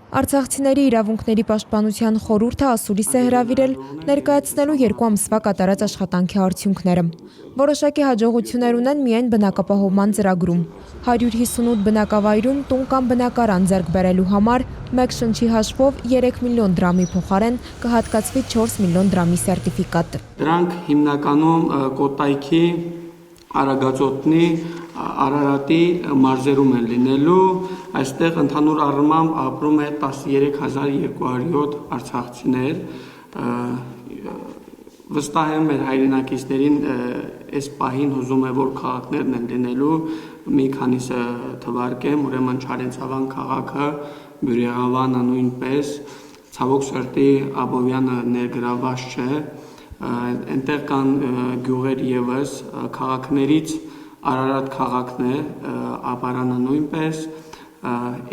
Արցախցիների իրավունքների պաշտպանության խորհուրդը ասուլիս է հրավիրել ներկայացնելու 2 ամսվա կատարած աշխատանքի արդյունքները։ Որոշակի հաջողություններ ունեն միայն բնակապահովման ծրագրում։ 158 բնակավայրում տուն կամ բնակարան ձեռք բերելու համար մեկ շնչի հաշվով 3 միլիոն դրամի փոխարեն կհատկացվի 4 միլիոն դրամի սերտիֆիկատ։ Դրանք հիմնականում Կոտայքի, Արագածոտնի, Արարատի մարզերում են լինելու, այստեղ ընդհանուր առմամբ ապրում է 13207 արցախցիներ, վստահ եմ մեր հայրենակիցներին այս պահին հուզում է, որ քաղաքներն են լինելու, մի քանիսը թվարկեմ, ուրեմն Չարենցավան քաղաքը, Բյուրեղավանը նույնպես, ցավոք սրտի Աբովյանը ներգրավված չէ, այնտեղ կան գյուղեր ևս, քաղաքներից Արարատ քաղաքն է, Ապարանը նույնպես,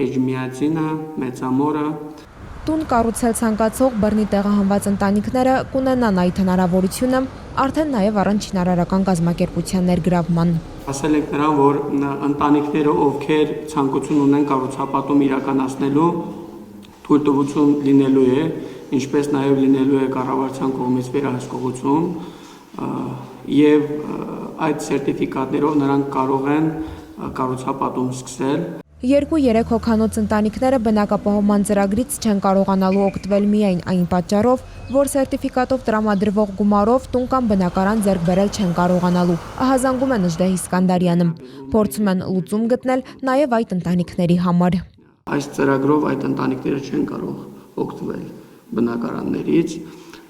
Էջմիածինը, Մեծամորը։ Տուն կառուցել ցանկացող բռնի տեղահանված ընտանիքները կունենան այդ հնարավորությունը արդեն նաև առանց շինարարական կազմակերպության ներգրավման։ Ասել ենք նրան, որ ընտանիքները, ովքեր ցանկություն ունեն կառուցապատում իրականացնելու, թույլտվություն լինելու է, ինչպես նաև լինելու է կառավարության կողմից վերահսկողություն, եւ այդ սերտիֆիկատներով նրանք կարող են կառուցապատում սկսել։ 2-3 հոգանոց ընտանիքները բնակապահովման ծրագրից չեն կարողանալու օգտվել միայն այն պատճառով, որ սերտիֆիկատով տրամադրվող գումարով տուն կամ բնակարան ձեռք բերել չեն կարողանալու, ահազանգում է Նժդեհ Իսկանդարյանը։ Փորձում են լուծում գտնել նաև այդ ընտանիքների համար։ Այս ծրագրով այդ ընտանիքները չեն կարող օգտվել բնակարաններից։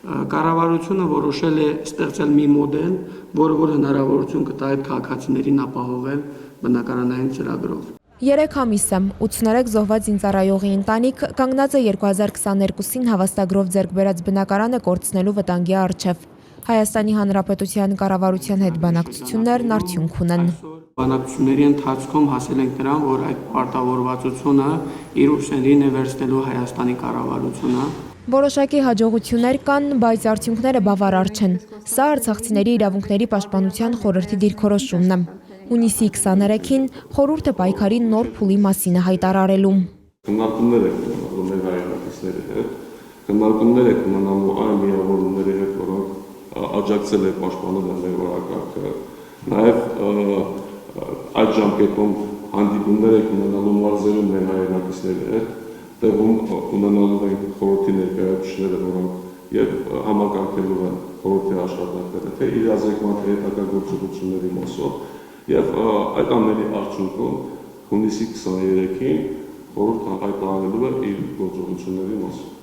Կառավարությունը որոշել է ստեղծել մի մոդել, որը որ հնարավորություն կտա այդ քաղաքացիներին ապահովել բնակարանային ծրագրով։ 3 ամիս է 83 զոհված զինծառայողի ընտանիք կանգնած է 2022-ին հավաստագրով ձեռք բերած բնակարանը կորցնելու վտանգի առջև։ Հայաստանի Հանրապետության կառավարության հետ բանակցություններն արդյունք ունեն։ Բանակցությունների ընթացքում հասել ենք նրան, որ այդ պարտավորվածությունը իր ուսերին է վերցնելու Հայաստանի կառավարությունը։ Որոշակի հաջողություններ կան, բայց արդյունքները բավարար չեն։ Սա արցախցիների իրավունքների պաշտպանության խորհրդի դիրքորոշումն է։ Հունիսի 23-ին խորհուրդը պայքարի նոր փուլի մասին է հայտարարելու։ Քննարկումներ են ունենալու մեր հայրենակիցների հետ, քննարկումներ են ունենալու այն միավորների հետ, որոնք աջակցել են պաշտպանել մեր օրակարգը։ Նաև այդ ժամկետում հանդիպումներ են ունենալու մարզերում մեր հայրենակիցների հետ, տեղում ունենալու են խորհրդի ներկայացուցիչները, որոնք եւ համակարգելու են խորհրդի աշխատանքները, թե իրազեկման թե հետագա գործողությունների մասով, եւ այդ ամենի արդյունքում հունիսի 23-ին խորհուրդը հայտարարելու է իր գործողությունների մասով։